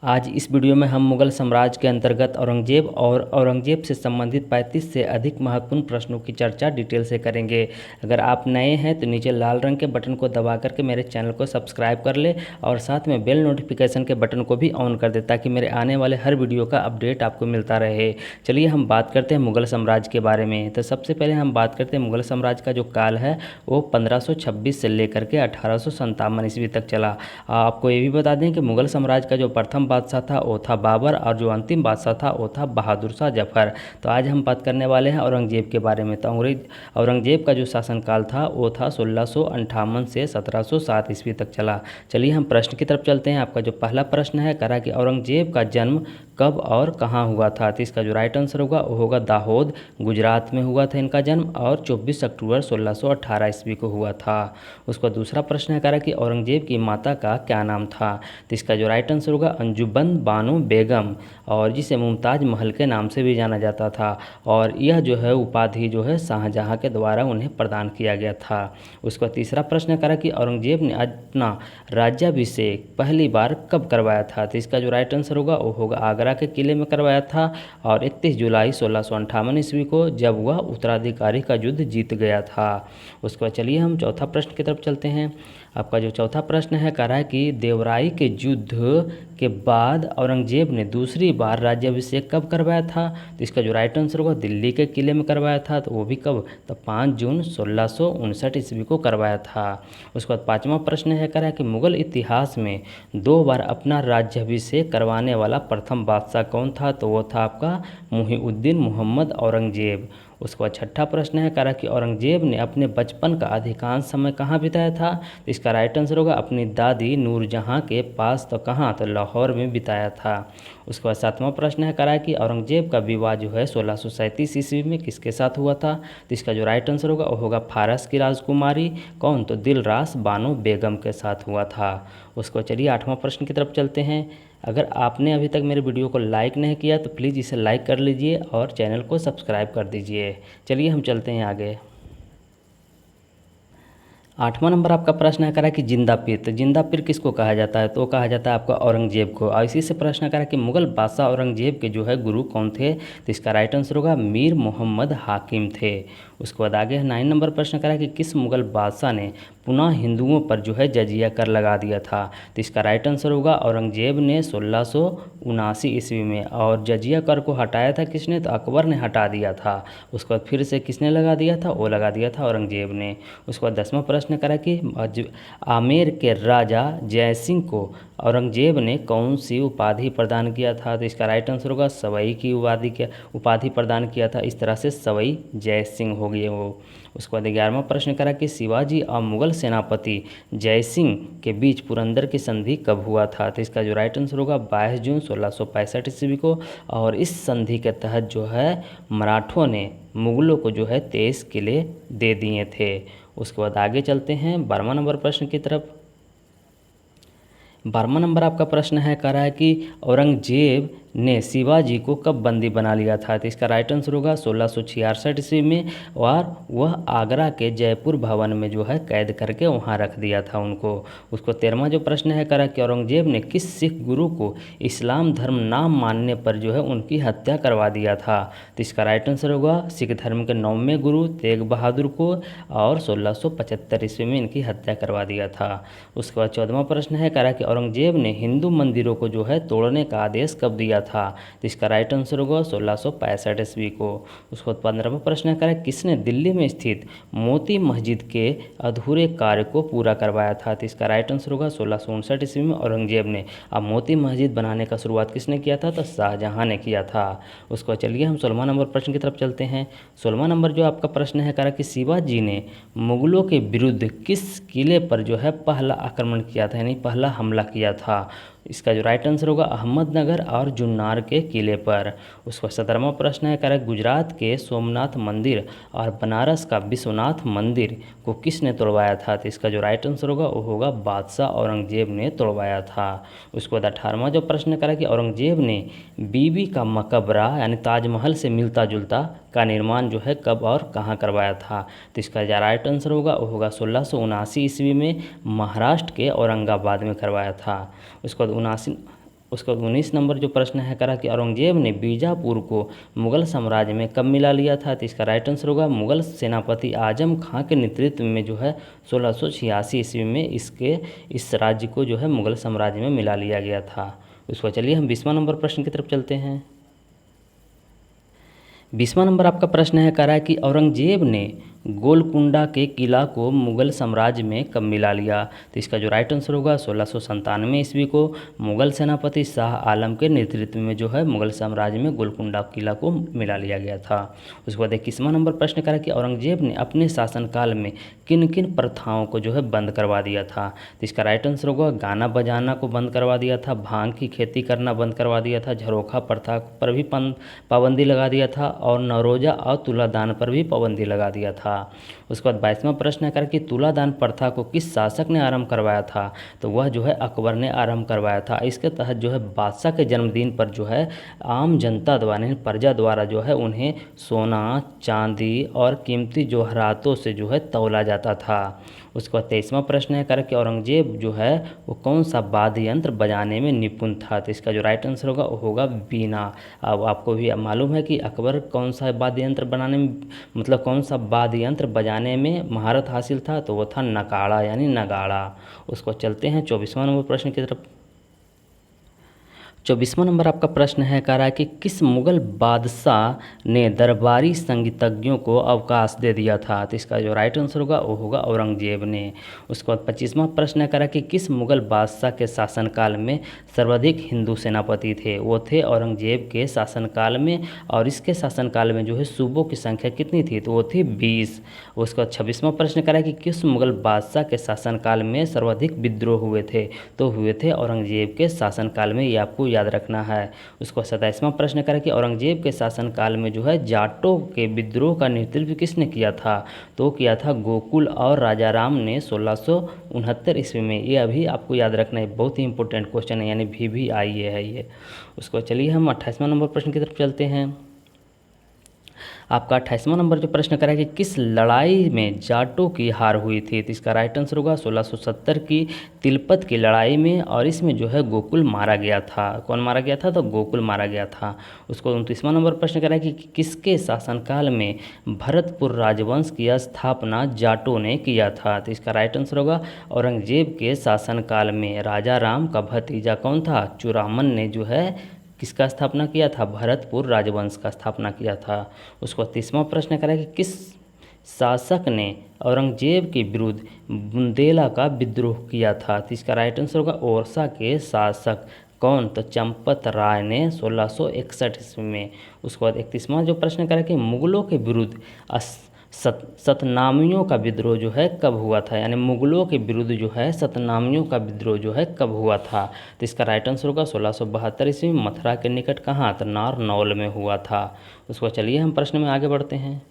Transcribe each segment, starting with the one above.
आज इस वीडियो में हम मुगल साम्राज्य के अंतर्गत औरंगजेब और औरंगजेब से संबंधित 35 से अधिक महत्वपूर्ण प्रश्नों की चर्चा डिटेल से करेंगे। अगर आप नए हैं तो नीचे लाल रंग के बटन को दबा करके मेरे चैनल को सब्सक्राइब कर ले और साथ में बेल नोटिफिकेशन के बटन को भी ऑन कर दे ताकि मेरे आने वाले हर वीडियो का अपडेट आपको मिलता रहे। चलिए हम बात करते हैं मुगल साम्राज्य के बारे में। तो सबसे पहले हम बात करते हैं मुगल साम्राज्य का जो काल है वो 1526 से लेकर के 1857 ईस्वी तक चला। आपको ये भी बता दें कि मुगल साम्राज्य का जो प्रथम बादशाह था वो था बाबर और जो अंतिम बादशाह था वो था बहादुर शाह जफर। तो आज हम बात करने वाले हैं औरंगजेब के बारे में। तो औरंगजेब का जो शासनकाल था वो था 1658 से 1707 ईस्वी तक चला। चलिए हम प्रश्न की तरफ चलते हैं। आपका जो पहला प्रश्न है करा कि औरंगजेब का जन्म कब और कहाँ हुआ था। तो इसका जो राइट आंसर होगा वो होगा दाहोद गुजरात में हुआ था इनका जन्म और 24 अक्टूबर 1618 ईस्वी को हुआ था। उसका दूसरा प्रश्न है करा कि औरंगजेब की माता का क्या नाम था। तो इसका जो राइट आंसर होगा अंजुबन बानो बेगम और जिसे मुमताज़ महल के नाम से भी जाना जाता था और यह जो है उपाधि जो है शाहजहां के द्वारा उन्हें प्रदान किया गया था। उसका तीसरा प्रश्न करा कि औरंगजेब ने अपना राज्याभिषेक पहली बार कब करवाया था। तो इसका जो राइट आंसर होगा वो होगा आगरा के किले में करवाया था और 31 जुलाई 1658 ईस्वी को जब वह उत्तराधिकारी का युद्ध जीत गया था। उसके बाद चलिए हम चौथा प्रश्न की तरफ चलते हैं। आपका जो चौथा प्रश्न है कह रहा है कि देवराई के युद्ध के बाद औरंगजेब ने दूसरी बार राज्याभिषेक कब करवाया था। तो इसका जो राइट आंसर होगा दिल्ली के किले में करवाया था। तो वो भी कब, तो 5 जून 1659 ईस्वी को करवाया था। उसके बाद पाँचवा प्रश्न है कह रहा है कि मुगल इतिहास में 2 बार अपना राज्याभिषेक करवाने वाला प्रथम बादशाह कौन था। तो वो था आपका मुहीउद्दीन मोहम्मद औरंगजेब। उसके बाद छठा प्रश्न है कहा कि औरंगजेब ने अपने बचपन का अधिकांश समय कहाँ बिताया था। तो इसका राइट आंसर होगा अपनी दादी नूरजहाँ के पास। तो कहाँ, तो लाहौर में बिताया था। उसके बाद सातवां प्रश्न है कहा कि औरंगजेब का विवाह जो है 1637 ईस्वी में किसके साथ हुआ था। तो इसका जो राइट आंसर होगा वो होगा फारस की राजकुमारी कौन, तो दिलरास बानो बेगम के साथ हुआ था। उसको चलिए आठवां प्रश्न की तरफ चलते हैं। अगर आपने अभी तक मेरे वीडियो को लाइक नहीं किया तो प्लीज़ इसे लाइक कर लीजिए और चैनल को सब्सक्राइब कर दीजिए। चलिए हम चलते हैं आगे। आठवां नंबर आपका प्रश्न है करा कि जिंदा पीर। तो जिंदा पीर किसको कहा जाता है, तो कहा जाता है आपका औरंगजेब को। और इसी से प्रश्न करा कि मुगल बादशाह औरंगजेब के जो है गुरु कौन थे। तो इसका राइट आंसर होगा मीर मोहम्मद हाकिम थे। उसके बाद आगे 9 नंबर प्रश्न करा कि किस मुगल बादशाह ने पुनः हिंदुओं पर जो है जजिया कर लगा दिया था। तो इसका राइट आंसर होगा औरंगजेब ने 1679 ईस्वी में। और जजिया कर को हटाया था किसने, तो अकबर ने हटा दिया था। उसके बाद फिर से किसने लगा दिया था, वो लगा दिया था औरंगजेब ने। उसके बाद 10वां प्रश्न करा कि आमेर के राजा जयसिंह को औरंगजेब ने कौन सी उपाधि प्रदान किया था। तो इसका राइट आंसर होगा सवई की उपाधि प्रदान किया था। इस तरह से सवई जयसिंह हो गए वो। उसके बाद 11वां प्रश्न करा कि शिवाजी और मुगल सेनापति जयसिंह के बीच पुरंदर की संधि कब हुआ था। तो इसका जो राइट आंसर होगा 22 जून 1665 ईस्वी को। और इस संधि के तहत जो है मराठों ने मुगलों को जो है 23 किले दे दिए थे। उसके बाद आगे चलते हैं 12वां नंबर प्रश्न की तरफ। 12वां नंबर आपका प्रश्न है कह रहा है कि औरंगजेब ने शिवाजी को कब बंदी बना लिया था। तो इसका राइट आंसर होगा 1666 ईस्वी में और वह आगरा के जयपुर भवन में जो है कैद करके वहां रख दिया था उनको। उसको 13वां जो प्रश्न है करा कि औरंगजेब ने किस सिख गुरु को इस्लाम धर्म ना मानने पर जो है उनकी हत्या करवा दिया था। तो इसका राइट आंसर होगा सिख धर्म के 9वें गुरु तेग बहादुर को और 1675 ईस्वी में इनकी हत्या करवा दिया था। उसके बाद 14वां प्रश्न है करा कि औरंगजेब ने हिंदू मंदिरों को जो है तोड़ने का आदेश कब दिया था। तो इसका राइट आंसर होगा 1665 ईस्वी को। उसके बाद 15वां प्रश्न करा किसने दिल्ली में स्थित मोती मस्जिद के अधूरे कार्य को पूरा करवाया था। तो इसका राइट आंसर होगा 1659 ईस्वी में औरंगजेब ने। अब मोती मस्जिद बनाने का शुरुआत किसने किया था, तो शाहजहां ने किया था। उसके बाद चलिए हम 16वां नंबर प्रश्न की तरफ चलते हैं। 16वां नंबर जो आपका प्रश्न है करा कि शिवाजी ने मुगलों के विरुद्ध किस किले पर जो है पहला आक्रमण किया था, यानी पहला हमला किया था। इसका जो राइट आंसर होगा अहमदनगर और जुन्नार के किले पर। उसका 17वां प्रश्न है करें गुजरात के सोमनाथ मंदिर और बनारस का विश्वनाथ मंदिर को किसने तोड़वाया था। तो इसका जो राइट आंसर होगा वो होगा बादशाह औरंगजेब ने तोड़वाया था। उसके बाद 18वां जो प्रश्न करा कि औरंगजेब ने बीबी का मकबरा यानी ताजमहल से मिलता जुलता का निर्माण जो है कब और कहाँ करवाया था। तो इसका जो राइट आंसर होगा वो होगा 1679 ईस्वी में महाराष्ट्र के औरंगाबाद में करवाया था। उसके बाद उसका 19 नंबर जो प्रश्न है करा कि औरंगजेब ने बीजापुर को मुगल साम्राज्य में कब मिला लिया था, तो इसका राइट आंसर होगा मुगल सेनापति आजम खां के नेतृत्व में जो है 1686 ईस्वी में इस राज्य को जो है मुगल साम्राज्य में मिला लिया गया था। उसको चलिए हम 20वां नंबर प्रश्न की तरफ चलते हैं। 20वां नंबर आपका प्रश्न है कह रहा है कि औरंगजेब ने गोलकुंडा के किला को मुगल साम्राज्य में कब मिला लिया, तो इसका जो राइट आंसर होगा 1697 ईस्वी को मुगल सेनापति शाह आलम के नेतृत्व में जो है मुगल साम्राज्य में गोलकुंडा किला को मिला लिया गया था। उसके बाद 21वां नंबर प्रश्न करा कि औरंगजेब ने अपने शासनकाल में किन किन प्रथाओं को जो है बंद करवा दिया था, तो इसका राइट आंसर होगा गाना बजाना को बंद करवा दिया था, भांग की खेती करना बंद करवा दिया था, झरोखा प्रथा पर भी पाबंदी लगा दिया था और नौरोजा और तुलादान पर भी पाबंदी लगा दिया था। उसके बाद 22वां प्रश्न है कि तुलादान प्रथा को किस शासक ने आरंभ करवाया था, तो वह जो है अकबर ने आरंभ करवाया था। इसके तहत जो है बादशाह के जन्मदिन पर जो है आम जनता द्वारा प्रजा द्वारा जो है उन्हें सोना चांदी और कीमती जवाहरातों से जो है तौला जाता था। उसके बाद 23वां प्रश्न है कि औरंगजेब जो है वो कौन सा वाद्य यंत्र बजाने में निपुण था, तो इसका जो राइट आंसर होगा वो होगा बीना। अब आपको भी मालूम है कि अकबर कौन सा वाद्य यंत्र बनाने में मतलब कौन सा वाद्य यंत्र बजाने में महारत हासिल था, तो वो था नकाड़ा यानी नगाड़ा। उसको चलते हैं 24वां नंबर प्रश्न की तरफ। 24वां नंबर आपका प्रश्न है कह रहा है कि किस मुगल बादशाह ने दरबारी संगीतज्ञों को अवकाश दे दिया था, तो इसका जो राइट आंसर होगा वो होगा औरंगजेब ने। उसके बाद 25वां प्रश्न है कह रहा है कि किस मुगल बादशाह के शासनकाल में सर्वाधिक हिंदू सेनापति थे, वो थे औरंगजेब के शासनकाल में, और इसके शासनकाल में जो है सूबों की संख्या कितनी थी, तो वो थी 20। उसके बाद 26वां प्रश्न कह रहा है कि किस मुगल बादशाह के शासनकाल में सर्वाधिक विद्रोह हुए थे, तो हुए थे औरंगजेब के शासनकाल में, ये आपको याद रखना है। उसको 27वां प्रश्न करें कि औरंगजेब के शासनकाल में जो है जाटों के विद्रोह का नेतृत्व किसने किया था, तो किया था गोकुल और राजाराम ने 1669 ईस्वी में। ये अभी आपको याद रखना है, बहुत ही इंपॉर्टेंट क्वेश्चन है, यानी VVI है ये। उसको चलिए हम 28वां नंबर प्रश्न की तरफ चलते हैं। आपका 28वां नंबर जो प्रश्न करा कि किस लड़ाई में जाटों की हार हुई थी, तो इसका राइट आंसर होगा 1670 की तिलपत की लड़ाई में, और इसमें जो है गोकुल मारा गया था। कौन मारा गया था, तो गोकुल मारा गया था। उसको 29वां नंबर प्रश्न करा कि किसके शासनकाल में भरतपुर राजवंश की स्थापना जाटों ने किया था, तो इसका राइट आंसर होगा औरंगजेब के शासनकाल में। राजा राम का भतीजा कौन था, चूड़ामन ने जो है किसका स्थापना किया था, भरतपुर राजवंश का स्थापना किया था। उसको 30वां प्रश्न करें कि किस शासक ने औरंगजेब के विरुद्ध बुंदेला का विद्रोह किया था, तो इसका राइट आंसर होगा ओरछा के शासक कौन, तो चंपत राय ने 1661 ईस्वी में। उसके बाद 31वां जो प्रश्न करें कि मुगलों के विरुद्ध सतनामियों का विद्रोह जो है कब हुआ था, यानी मुगलों के विरुद्ध जो है सतनामियों का विद्रोह जो है कब हुआ था, तो इसका राइट आंसर होगा 1672 ईस्वी में मथुरा के निकट कहाँ, तो नारनौल में हुआ था। उसको चलिए हम प्रश्न में आगे बढ़ते हैं।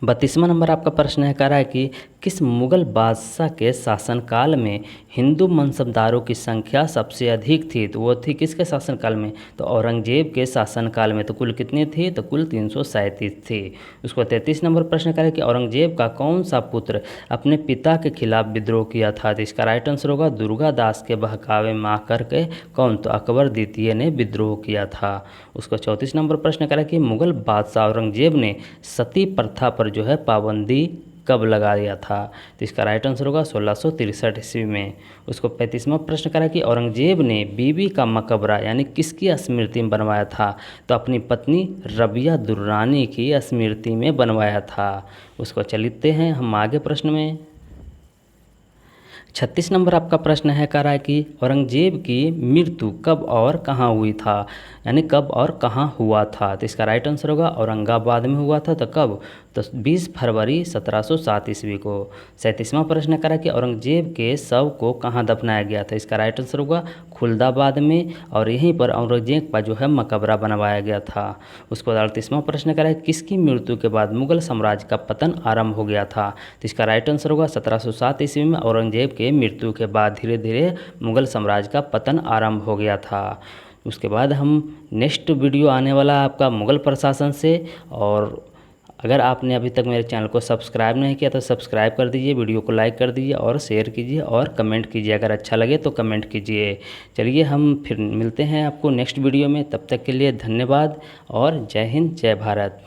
32वां नंबर आपका प्रश्न है कह रहा है कि किस मुगल बादशाह के शासनकाल में हिंदू मनसबदारों की संख्या सबसे अधिक थी, तो वो थी किसके शासनकाल में, तो औरंगजेब के शासनकाल में। तो कुल कितनी थी, तो कुल 337 थी। उसको 33 नंबर प्रश्न करें कि औरंगजेब का कौन सा पुत्र अपने पिता के खिलाफ विद्रोह किया था, तो इसका राइट आंसर होगा दुर्गादास के बहकावे में आकर के कौन, तो अकबर द्वितीय ने विद्रोह किया था। उसको 34 नंबर प्रश्न करें कि मुगल बादशाह औरंगजेब ने सती प्रथा पर जो है पाबंदी कब लगा दिया था, तो इसका राइट आंसर होगा 1663 ईस्वी में। उसको 35वां प्रश्न करा कि औरंगजेब ने बीबी का मकबरा यानी किसकी स्मृति में बनवाया था, तो अपनी पत्नी रबिया दुर्रानी की स्मृति में बनवाया था। उसको चलते हैं हम आगे प्रश्न में। 36 नंबर आपका प्रश्न है कह रहा है कि औरंगजेब की मृत्यु कब और कहाँ हुई था, यानी कब और कहाँ हुआ था, तो इसका राइट आंसर होगा औरंगाबाद में हुआ था। तो कब, तो 20 फरवरी 1707 ईस्वी को। 37वां प्रश्न करा कि औरंगजेब के शव को कहाँ दफनाया गया था, इसका राइट आंसर होगा खुलदाबाद में, और यहीं पर औरंगजेब का जो है मकबरा बनवाया गया था। उसके बाद 38वां प्रश्न करा कि किसकी मृत्यु के बाद मुगल साम्राज्य का पतन आरंभ हो गया था, तो इसका राइट आंसर होगा 1707 ईस्वी में औरंगजेब के मृत्यु के बाद धीरे धीरे मुगल साम्राज्य का पतन आरंभ हो गया था। उसके बाद हम नेक्स्ट वीडियो आने वाला है आपका मुगल प्रशासन से, और अगर आपने अभी तक मेरे चैनल को सब्सक्राइब नहीं किया तो सब्सक्राइब कर दीजिए, वीडियो को लाइक कर दीजिए और शेयर कीजिए और कमेंट कीजिए, अगर अच्छा लगे तो कमेंट कीजिए। चलिए हम फिर मिलते हैं आपको नेक्स्ट वीडियो में, तब तक के लिए धन्यवाद और जय हिंद जय भारत।